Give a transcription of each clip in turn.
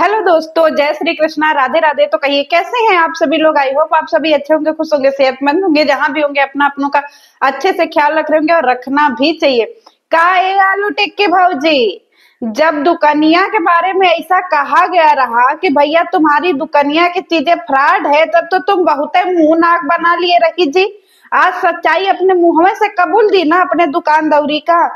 Hello दोस्तों, जय श्री कृष्णा, राधे राधे। तो कहिए कैसे हैं आप सभी लोग। आई होप आप सभी अच्छे होंगे, खुश होंगे, सेहतमंद होंगे, जहां भी होंगे अपना अपनों का अच्छे से ख्याल रख रहे होंगे और रखना भी चाहिए। का ए आलू टिक्की भौजी, जब दुकनिया के बारे में ऐसा कहा गया रहा कि भैया तुम्हारी दुकनिया की चीजें फ्रॉड है, तब तो तुम बहुत मुंह नाक बना लिए रही जी। आज सच्चाई अपने मुंह में से कबूल दी ना अपने दुकान दौरी का,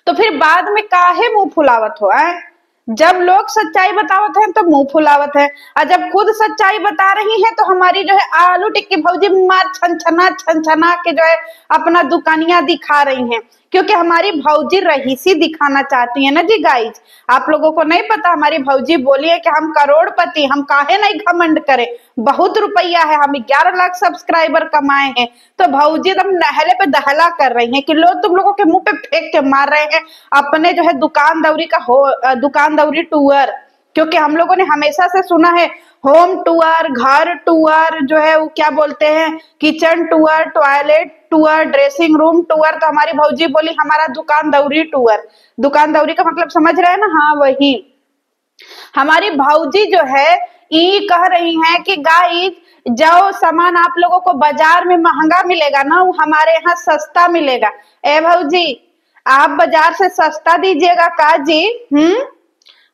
तो फिर बाद में काहे मुंह फुलावत हो है। जब लोग सच्चाई बतावत हैं तो मुंह फुलावत है, और जब खुद सच्चाई बता रही है तो हमारी जो है आलू टिक्की भौजी मार छनछना छनछना के जो है अपना दुकानियां दिखा रही हैं, क्योंकि हमारी भौजी रहीसी दिखाना चाहती है ना जी गाइज। आप लोगों को नहीं पता, हमारी भौजी बोली है कि हम करोड़पति, हम काहे नहीं घमंड करें, बहुत रुपया है, हम 11 लाख सब्सक्राइबर कमाए हैं। तो भौजी एकदम नहले पे दहला कर रही हैं कि लोग तुम लोगों के मुंह पे फेंक के मार रहे हैं अपने जो है दुकान दौरी का दुकान दौरी टूर। क्योंकि हम लोगों ने हमेशा से सुना है होम टूर, घर टूर, जो है वो क्या बोलते हैं, kitchen tour, toilet tour, dressing room tour. तो हमारी भौजी बोली हमारा दुकान दौरी टूर। दुकान दौरी का मतलब समझ रहे हैं ना, हाँ वही। हमारी भौजी जो है ये कह रही हैं कि गाइस, जो सामान आप लोगों को बाजार में महंगा मिलेगा ना, वो हमारे यहाँ सस्ता मिलेगा। ए भौजी, आप बाजार से सस्ता दीजिएगा का जी?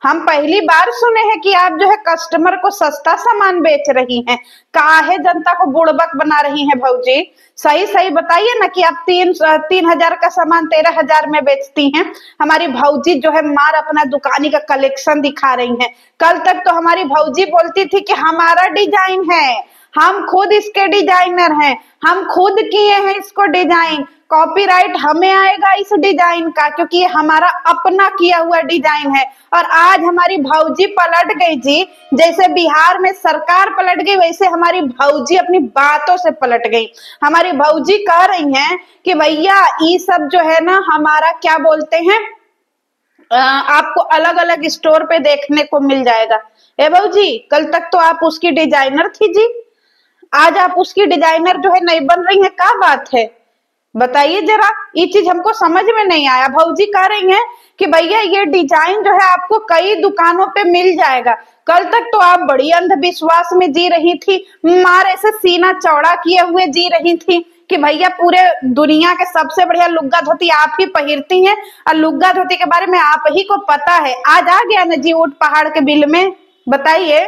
हम पहली बार सुने हैं कि आप जो है कस्टमर को सस्ता सामान बेच रही हैं। काहे जनता को बुड़बक बना रही हैं भौजी? सही सही बताइए ना कि आप 3,000 का सामान 13,000 में बेचती हैं। हमारी भौजी जो है मार अपना दुकानी का कलेक्शन दिखा रही हैं। कल तक तो हमारी भौजी बोलती थी कि हमारा डिजाइन है, हम खुद इसके डिजाइनर हैं, हम खुद किए हैं इसको डिजाइन, कॉपीराइट हमें आएगा इस डिजाइन का, क्योंकि ये हमारा अपना किया हुआ डिजाइन है। और आज हमारी भौजी पलट गई जी। जैसे बिहार में सरकार पलट गई, वैसे हमारी भौजी अपनी बातों से पलट गई। हमारी भौजी कह रही हैं कि भैया ये सब जो है ना हमारा क्या बोलते हैं, आपको अलग अलग स्टोर पे देखने को मिल जाएगा। ए भौजी, कल तक तो आप उसकी डिजाइनर थी जी, आज आप उसकी डिजाइनर जो है नहीं बन रही है, क्या बात है बताइए जरा। ये चीज हमको समझ में नहीं आया। भौजी कह रही हैं कि भैया ये डिजाइन जो है आपको कई दुकानों पे मिल जाएगा। कल तक तो आप बड़ी अंधविश्वास में जी रही थी, मार ऐसे सीना चौड़ा किए हुए जी रही थी कि भैया पूरे दुनिया के सबसे बढ़िया लुग्गा धोती आप ही पहिरती हैं, और लुग्गा धोती के बारे में आप ही को पता है। आज आ गया ना जी ऊंट पहाड़ के बिल में, बताइए।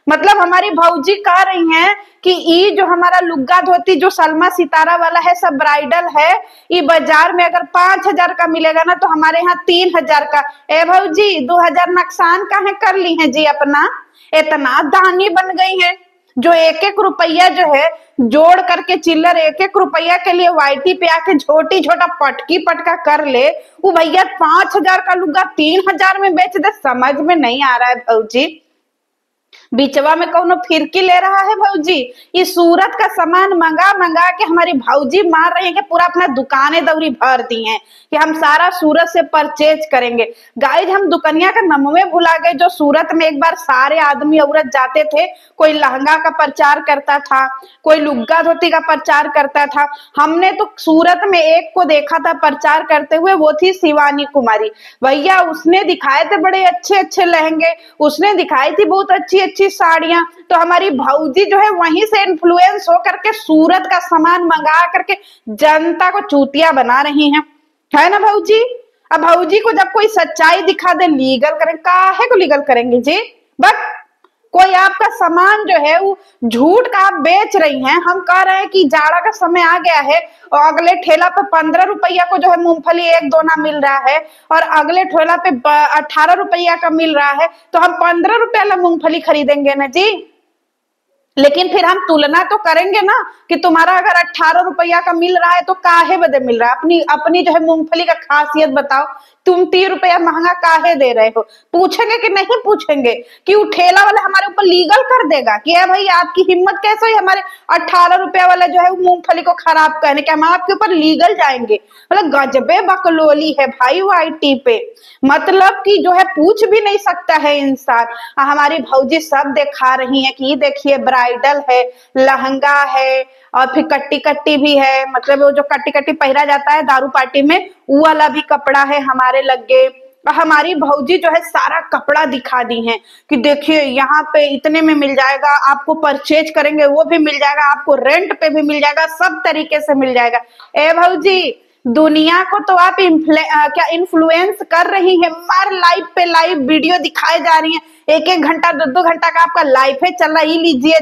मतलब हमारी भौजी कह रही हैं कि ये जो हमारा लुग्गा धोती जो सलमा सितारा वाला है, सब ब्राइडल है, ये बाजार में अगर 5,000 का मिलेगा ना तो हमारे यहाँ 3,000 का। ए भौजी, 2,000 नुकसान काहे कर ली है जी अपना? इतना दानी बन गई है जो एक एक रुपया जो है जोड़ करके चिल्लर एक एक रुपया के लिए वाईटी पे आके छोटी छोटा पटकी पटका कर ले, वो भैया 5,000 का लुग्गा 3,000 में बेच दे। समझ में नहीं आ रहा है भौजी, बिचवा में कौनो फिरकी ले रहा है भौजी। ये सूरत का सामान मंगा मंगा के हमारी भौजी मार रही है कि पूरा अपना दुकानें दौरी भर दी हैं कि हम सारा सूरत से परचेज करेंगे। गाइज, हम दुकनिया का नमवे भुला गए। जो सूरत में एक बार सारे आदमी औरत जाते थे, कोई लहंगा का प्रचार करता था, कोई लुग्गा धोती का प्रचार करता था। हमने तो सूरत में एक को देखा था प्रचार करते हुए, वो थी शिवानी कुमारी। भैया उसने दिखाए थे बड़े अच्छे अच्छे लहंगे, उसने दिखाई थी बहुत अच्छी अच्छी साड़ियां। तो हमारी भौजी जो है वहीं से इन्फ्लुएंस हो करके सूरत का सामान मंगा करके जनता को चूतिया बना रही हैं, है ना भौजी। अब भौजी को जब कोई सच्चाई दिखा दे लीगल करें, काहे को लीगल करेंगे जी? बट कोई आपका सामान जो है वो झूठ का आप बेच रही हैं। हम कह रहे हैं कि जाड़ा का समय आ गया है और अगले ठेला पे 15 रुपया को जो है मूंगफली एक दोना मिल रहा है, और अगले ठेला पे 18 रुपया का मिल रहा है, तो हम 15 रुपया वाला मूंगफली खरीदेंगे ना जी। लेकिन फिर हम तुलना तो करेंगे ना कि तुम्हारा अगर 18 रुपया का मिल रहा है तो काहे बदे मिल रहा है। अपनी अपनी जो है मूंगफली का खासियत बताओ, तुम 3 रुपया महंगा काहे दे रहे हो? पूछेंगे कि नहीं पूछेंगे कि वो ठेला वाला हमारे ऊपर लीगल कर देगा कि भाई आपकी हिम्मत कैसे हुई हमारे 18 रुपया वाला जो है मूंगफली को खराब करने के, हम आपके ऊपर लीगल जाएंगे। मतलब गजबे बकलोली है भाई वाईटी पे, मतलब कि जो है पूछ भी नहीं सकता है इंसान। हमारी भौजी सब दिखा रही है कि ये देखिए ब्राइडल है, लहंगा है, और फिर कट्टी कट्टी भी है, मतलब वो जो कट्टी कट्टी पहरा जाता है दारू पार्टी में, वो वाला भी कपड़ा है हमारे लगे। हमारी भौजी जो है सारा कपड़ा दिखा दी है कि देखिए यहाँ पे इतने में मिल जाएगा, आपको परचेज करेंगे वो भी मिल जाएगा, आपको रेंट पे भी मिल जाएगा, सब तरीके से मिल जाएगा। ए भौजी, दुनिया को तो आप क्या इन्फ्लुएंस कर रही है, मार लाइव पे लाइव वीडियो दिखाए जा रही है, एक एक घंटा 2-2 घंटा का आपका लाइफ है चल रहा। ये लीजिए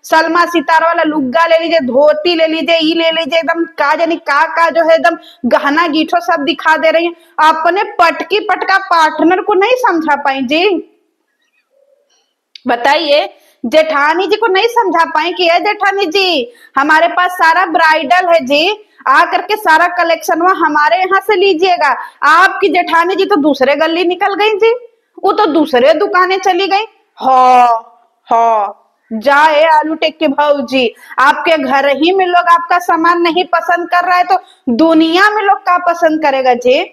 सलमा सितारा वाला लुग्गा ले लीजिए, धोती ले लीजिए, ये ले लीजिए, एकदम का जानी का जो है एकदम गहना गीठो सब दिखा दे रही है। अपने पटकी पटका पार्टनर को नहीं समझा पाई जी, बताइए। जेठानी जी को नहीं समझा पाए कि ये जेठानी जी हमारे पास सारा ब्राइडल है जी, आ करके सारा कलेक्शन वहां हमारे यहाँ से लीजिएगा। आपकी जेठानी जी तो दूसरे गली निकल गई जी, वो तो दूसरे दुकानें चली गई। जाए आलू टेक के भौजी, आपके घर ही में लोग आपका सामान नहीं पसंद कर रहा है तो दुनिया में लोग क्या पसंद करेगा जी।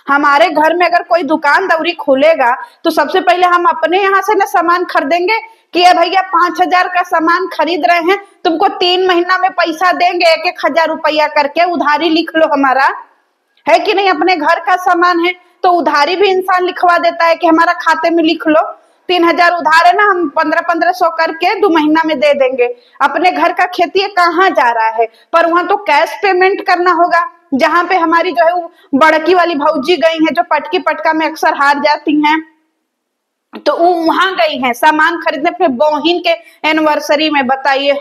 हमारे घर में अगर कोई दुकान दौरी खुलेगा तो सबसे पहले हम अपने यहाँ से ना सामान खरीदेंगे कि ये भैया 5,000 का सामान खरीद रहे हैं, तुमको 3 महीना में पैसा देंगे 1-1 हजार रुपया करके, उधारी लिख लो हमारा, है कि नहीं। अपने घर का सामान है तो उधारी भी इंसान लिखवा देता है कि हमारा खाते में लिख लो, 3,000 उधार है ना, हम 1500 करके 2 महीना में दे देंगे। अपने घर का खेती कहाँ जा रहा है, पर वहां तो कैश पेमेंट करना होगा। जहां पे हमारी जो है वो बड़की वाली भौजी गई हैं, जो पटकी पटका में अक्सर हार जाती हैं, तो वो वहां गई हैं सामान खरीदने अपने बहन के एनिवर्सरी में। बताइए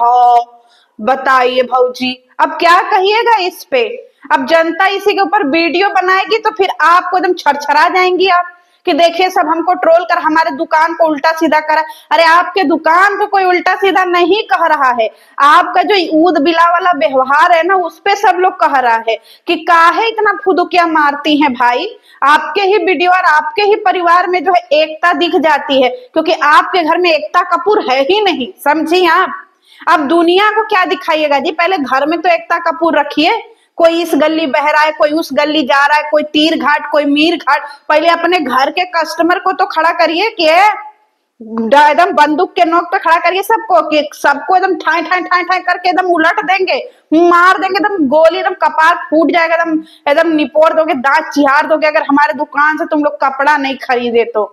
भौजी, अब क्या कहिएगा इस पे। अब जनता इसी के ऊपर वीडियो बनाएगी तो फिर आपको एकदम छरछरा जाएंगी आप कि देखिए सब हमको ट्रोल कर हमारे दुकान को उल्टा सीधा करा। अरे आपके दुकान को कोई उल्टा सीधा नहीं कह रहा है, आपका जो ऊद बिला वाला व्यवहार है ना उस पे सब लोग कह रहा है कि काहे इतना फुदुकिया मारती हैं भाई। आपके ही वीडियो और आपके ही परिवार में जो है एकता दिख जाती है, क्योंकि आपके घर में एकता कपूर है ही नहीं, समझी आप। अब दुनिया को क्या दिखाइएगा जी, पहले घर में तो एकता कपूर रखिए। कोई इस गली बह रहा है, कोई उस गली जा रहा है, कोई तीर घाट कोई मीर घाट, पहले अपने घर के कस्टमर को तो खड़ा करिए कि एकदम बंदूक के नोक पे खड़ा करिए सबको, कि सबको एकदम ठाई ठाई ठाई ठाई करके एकदम उलट देंगे, मार देंगे, एकदम गोली, एकदम कपार फूट जाएगा, एकदम एकदम निपोड़ दोगे, दांत चिहार दोगे अगर हमारे दुकान से तुम लोग कपड़ा नहीं खरीदे तो।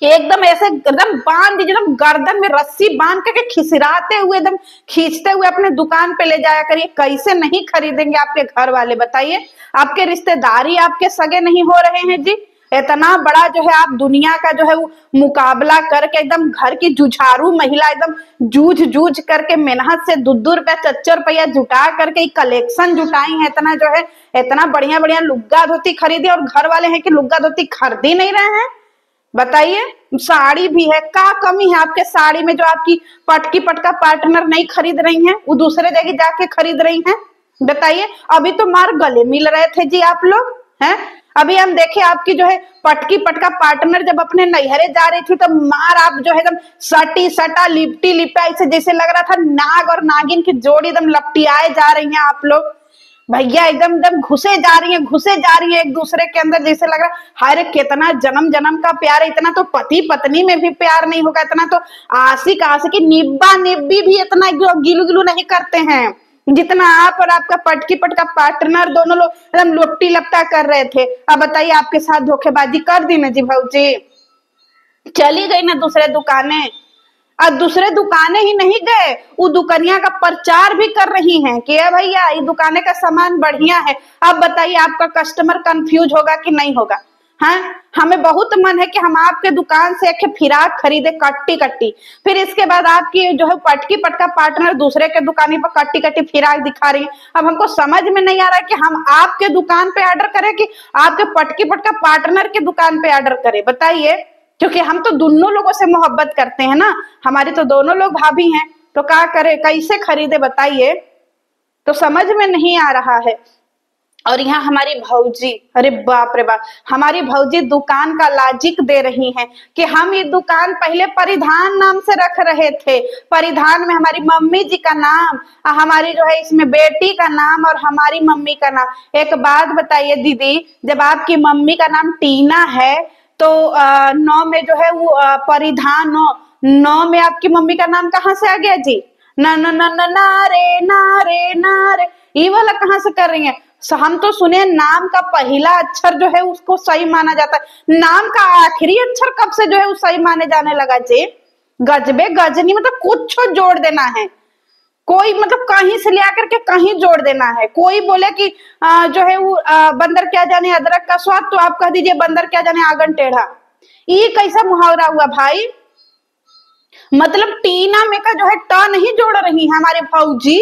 एकदम ऐसे एकदम बांध दीजिए, एकदम गर्दन में रस्सी बांध करके खिसराते हुए एकदम खींचते हुए अपने दुकान पे ले जाया करिए। कैसे नहीं खरीदेंगे आपके घर वाले, बताइए। आपके रिश्तेदारी आपके सगे नहीं हो रहे हैं जी, इतना बड़ा जो है आप दुनिया का जो है वो मुकाबला करके एकदम घर की जुझारू महिला एकदम जूझ जूझ करके मेहनत से 2-2 रुपया 4-4 रुपया जुटा करके कलेक्शन जुटाई है, इतना जो है इतना बढ़िया बढ़िया लुग्गा धोती खरीदी, और घर वाले हैं कि लुग्गा धोती खरीद ही नहीं रहे हैं। बताइए, साड़ी भी है, क्या कमी है आपके साड़ी में जो आपकी पटकी पटका पार्टनर नहीं खरीद रही हैं, वो दूसरे जगह जाके खरीद रही हैं। बताइए, अभी तो मार गले मिल रहे थे जी आप लोग हैं। अभी हम देखे आपकी जो है पटकी पटका पार्टनर जब अपने नैहरे जा रही थी तो मार आप जो है एकदम सटी सटा लिपटी लिपटा, ऐसे जैसे लग रहा था नाग और नागिन की जोड़ी एकदम लपटियाए जा रही हैं आप लोग भैया, एकदम एकदम घुसे जा रही है एक दूसरे के अंदर, जैसे लग रहा है हर कितना जन्म जन्म का प्यार है। इतना तो पति पत्नी में भी प्यार नहीं होगा, इतना तो आशिक आशिकी निब्बा निब्बी भी इतना गिलू गिलू नहीं करते हैं जितना आप और आपका पटकी पटका पार्टनर दोनों लोग एकदम लुपटी लपटा कर रहे थे। अब बताइए, आपके साथ धोखेबाजी कर दी ना जी भौजी, चली गई ना दूसरे दुकाने। अब दूसरे दुकाने ही नहीं गए, वो दुकानिया का प्रचार भी कर रही हैं कि भैया ये दुकाने का सामान बढ़िया है। अब बताइए, आपका कस्टमर कंफ्यूज होगा कि नहीं होगा। हाँ, हमें बहुत मन है कि हम आपके दुकान से एक फिराक खरीदे कट्टी कट्टी, फिर इसके बाद आपकी जो है पटकी पटका पार्टनर दूसरे के दुकानी पर कट्टी कट्टी फिराक दिखा रही है। अब हमको समझ में नहीं आ रहा है कि हम आपके दुकान पे ऑर्डर करें कि आपके पटकी पटका पार्टनर के दुकान पे ऑर्डर करें, बताइए। क्योंकि हम तो दोनों लोगों से मोहब्बत करते हैं ना, हमारी तो दोनों लोग भाभी हैं, तो क्या करे, कैसे खरीदे बताइए, तो समझ में नहीं आ रहा है। और यहाँ हमारी भौजी, अरे बाप रे बाप, हमारी भौजी दुकान का लॉजिक दे रही हैं कि हम ये दुकान पहले परिधान नाम से रख रहे थे, परिधान में हमारी मम्मी जी का नाम, हमारी जो है इसमें बेटी का नाम और हमारी मम्मी का नाम। एक बात बताइए दीदी, जब आपकी मम्मी का नाम टीना है तो 9 में जो है वो परिधान 9 में आपकी मम्मी का नाम कहाँ से आ गया जी? न न न न नारे नारे नारे, ये वाला कहाँ से कर रही है? हम तो सुने नाम का पहला अक्षर जो है उसको सही माना जाता है, नाम का आखिरी अक्षर कब से जो है वो सही माने जाने लगा जी? गजबे गजनी, मतलब कुछ जोड़ देना है, कोई मतलब कहीं से ले आकर के कहीं जोड़ देना है। कोई बोले कि जो है वो बंदर क्या जाने अदरक का स्वाद, तो आप कह दीजिए बंदर क्या जाने आंगन टेढ़ा। ये कैसा मुहावरा हुआ भाई? मतलब टीना में का जो है ट नहीं जोड़ रही है हमारे फौजी,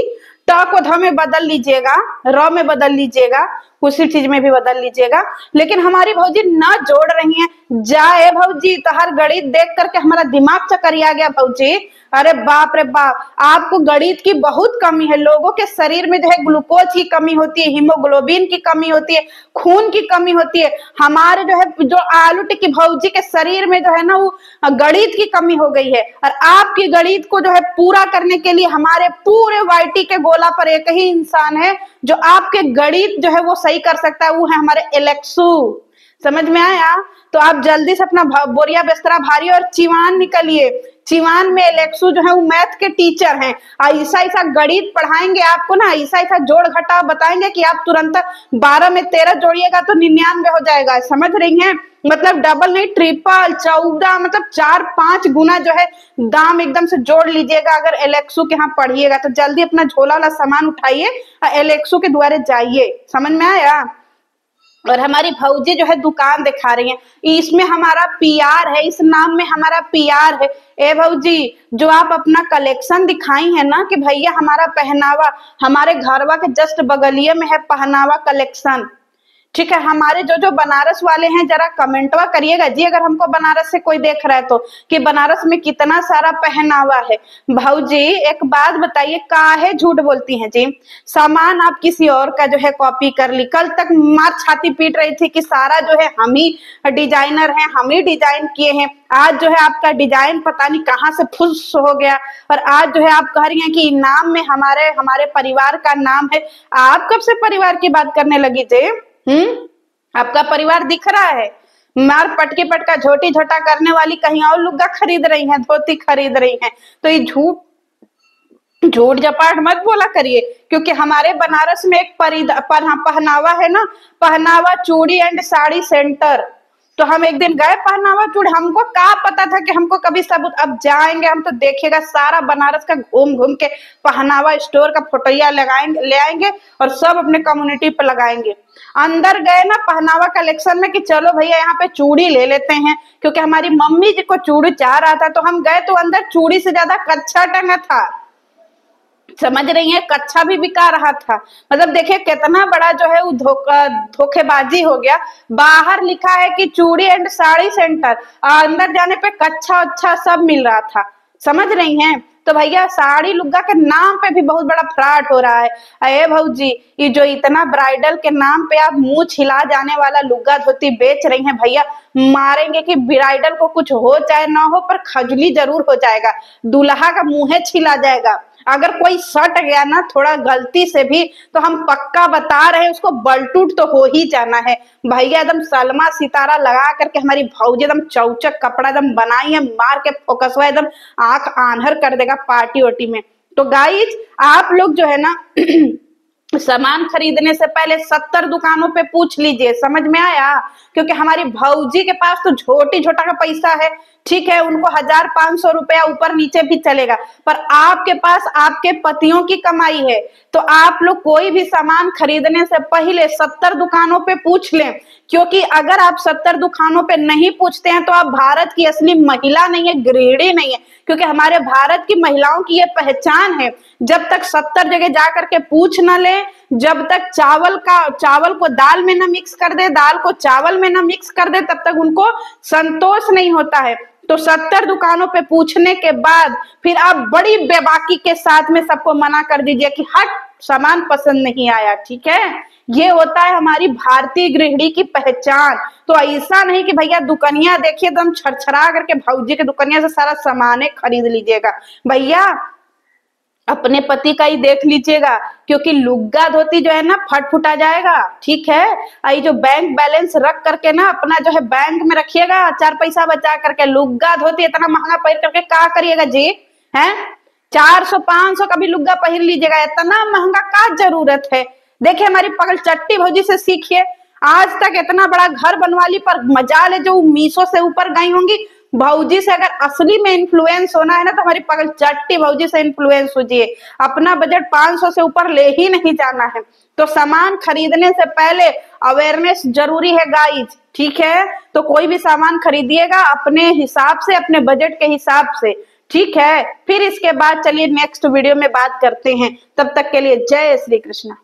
ट को ध में बदल लीजिएगा, र में बदल लीजिएगा, उसी चीज में भी बदल लीजिएगा, लेकिन हमारी भौजी न जोड़ रही हैं। जाए भौजी, तो हर गणित देख करके हमारा दिमाग चकरिया गया भौजी। अरे बाप रे बाप, आपको गणित की बहुत कमी है। लोगों के शरीर में जो है ग्लूकोज की कमी होती है, हीमोग्लोबिन की कमी होती है, खून की कमी होती है। हमारे जो है जो आलू टिक्की भौजी के शरीर में जो है ना वो गणित की कमी हो गई है, और आपकी गणित को जो है पूरा करने के लिए हमारे पूरे वाईटी के गोला पर एक ही इंसान है जो आपके गणित जो है वो सही कर सकता है, वो है हमारे एलेक्सू। समझ में आया? तो आप जल्दी से अपना बोरिया बिस्तरा भारी और चिवान निकलिए। चिवान में एलेक्सू जो है वो मैथ के टीचर हैं, ऐसा ऐसा गणित पढ़ाएंगे आपको ना, ऐसा ऐसा जोड़ घटाव बताएंगे कि आप तुरंत 12 में 13 जोड़िएगा तो 99 हो जाएगा। समझ रही हैं? मतलब डबल नहीं, ट्रिपल, 14, मतलब 4-5 गुना जो है दाम एकदम से जोड़ लीजिएगा अगर एलेक्सू के यहाँ पढ़िएगा। तो जल्दी अपना झोला वाला सामान उठाइए और एलेक्सू के द्वारे जाइए। समझ में आया? और हमारी भौजी जो है दुकान दिखा रही है, इसमें हमारा पीआर है, इस नाम में हमारा पीआर है। ए भौजी, जो आप अपना कलेक्शन दिखाई है ना कि भैया हमारा पहनावा, हमारे घरवा के जस्ट बगलिए में है पहनावा कलेक्शन, ठीक है? हमारे जो बनारस वाले हैं जरा कमेंटवा करिएगा जी, अगर हमको बनारस से कोई देख रहा है तो, कि बनारस में कितना सारा पहनावा है। भौजी एक बात बताइए, काहे झूठ बोलती हैं जी? सामान आप किसी और का जो है कॉपी कर ली। कल तक मार छाती पीट रही थी कि सारा जो है हम ही डिजाइनर हैं, हम ही डिजाइन किए हैं। आज जो है आपका डिजाइन पता नहीं कहाँ से फुस हो गया, और आज जो है आप कह रही हैं कि नाम में हमारे परिवार का नाम है। आप कब से परिवार की बात करने लगी जी? आपका परिवार दिख रहा है? मार पटके पटका झोटी झोटा करने वाली कहीं और लुग्गा खरीद रही हैं, धोती खरीद रही हैं। तो ये झूठ जपाट मत बोला करिए, क्योंकि हमारे बनारस में एक पहनावा है ना, पहनावा चूड़ी एंड साड़ी सेंटर। तो हम एक दिन गए पहनावा चूड़ी, हमको क्या पता था कि हमको कभी सबूत, अब जाएंगे हम तो देखिएगा सारा बनारस का घूम घूम के पहनावा स्टोर का फोटोया ले आएंगे और सब अपने कम्युनिटी पे लगाएंगे। अंदर गए ना पहनावा कलेक्शन में कि चलो भैया यहाँ पे चूड़ी ले लेते हैं, क्योंकि हमारी मम्मी जी को चूड़ी चाह रहा था। तो हम गए तो अंदर चूड़ी से ज्यादा कच्छा टंगा था। समझ रही है? कच्छा भी बिका रहा था। मतलब देखिए कितना बड़ा जो है वो धोखेबाजी हो गया। बाहर लिखा है कि चूड़ी एंड साड़ी सेंटर, अंदर जाने पे कच्छा अच्छा सब मिल रहा था। समझ रही हैं? तो भैया साड़ी लुग्गा के नाम पे भी बहुत बड़ा फ्रॉड हो रहा है। अरे भौजी, ये जो इतना ब्राइडल के नाम पे आप मुंह छिला जाने वाला लुग्गा धोती बेच रही हैं, भैया मारेंगे कि ब्राइडल को कुछ हो चाहे ना हो, पर खजली जरूर हो जाएगा, दूल्हा का मुंह छिला जाएगा। अगर कोई सट गया ना थोड़ा गलती से भी, तो हम पक्का बता रहे हैं उसको बलटूट तो हो ही जाना है। भैया एकदम सलमा सितारा लगा करके हमारी भौजी एकदम चौचक कपड़ा एकदम बनाई है, मार के फोकसवा एकदम आंख आंधर कर देगा पार्टी वार्टी में। तो गाइज आप लोग जो है ना सामान खरीदने से पहले 70 दुकानों पे पूछ लीजिए। समझ में आया? क्योंकि हमारी भौजी के पास तो छोटी छोटा का पैसा है, ठीक है, उनको 1500 रुपया ऊपर नीचे भी चलेगा, पर आपके पास आपके पतियों की कमाई है। तो आप लोग कोई भी सामान खरीदने से पहले 70 दुकानों पे पूछ लें, क्योंकि अगर आप 70 दुकानों पे नहीं पूछते हैं तो आप भारत की असली महिला नहीं है, गृहिणी नहीं है। क्योंकि हमारे भारत की महिलाओं की ये पहचान है, जब तक 70 जगह जा करके पूछ न ले, जब तक चावल को दाल में न मिक्स कर दे, दाल को चावल में न मिक्स कर दे, तब तक उनको संतोष नहीं होता है। तो 70 दुकानों पे पूछने के बाद फिर आप बड़ी बेबाकी के साथ में सबको मना कर दीजिए कि हट सामान पसंद नहीं आया। ठीक है? ये होता है हमारी भारतीय गृहिणी की पहचान। तो ऐसा नहीं कि भैया दुकनिया देखिए एकदम छरछरा करके भौजी के दुकनिया से सारा सामान खरीद लीजिएगा। भैया अपने पति का ही देख लीजिएगा, क्योंकि लुग्गा धोती जो है ना फट फुटा जाएगा। ठीक है? ये जो बैंक बैलेंस रख करके ना अपना जो है बैंक में रखिएगा, 4 पैसा बचा करके। लुग्गा धोती इतना महंगा पहन करके क्या करिएगा जी? हैं 400-500 का भी लुग्गा पहन लीजिएगा, इतना महंगा का जरूरत है? देखिए हमारी पगल चट्टी भौजी से सीखिए, आज तक इतना बड़ा घर बनवा ली, पर मजाल है जो मीशो से ऊपर गई होंगी। भौजी से अगर असली में इन्फ्लुएंस होना है ना तो हमारी पगल चट्टी भौजी से इन्फ्लुएंस होजिए। अपना बजट 500 से ऊपर ले ही नहीं जाना है। तो सामान खरीदने से पहले अवेयरनेस जरूरी है गाइज, ठीक है। तो कोई भी सामान खरीदिएगा अपने हिसाब से, अपने बजट के हिसाब से, ठीक है। फिर इसके बाद चलिए नेक्स्ट वीडियो में बात करते हैं। तब तक के लिए जय श्री कृष्ण।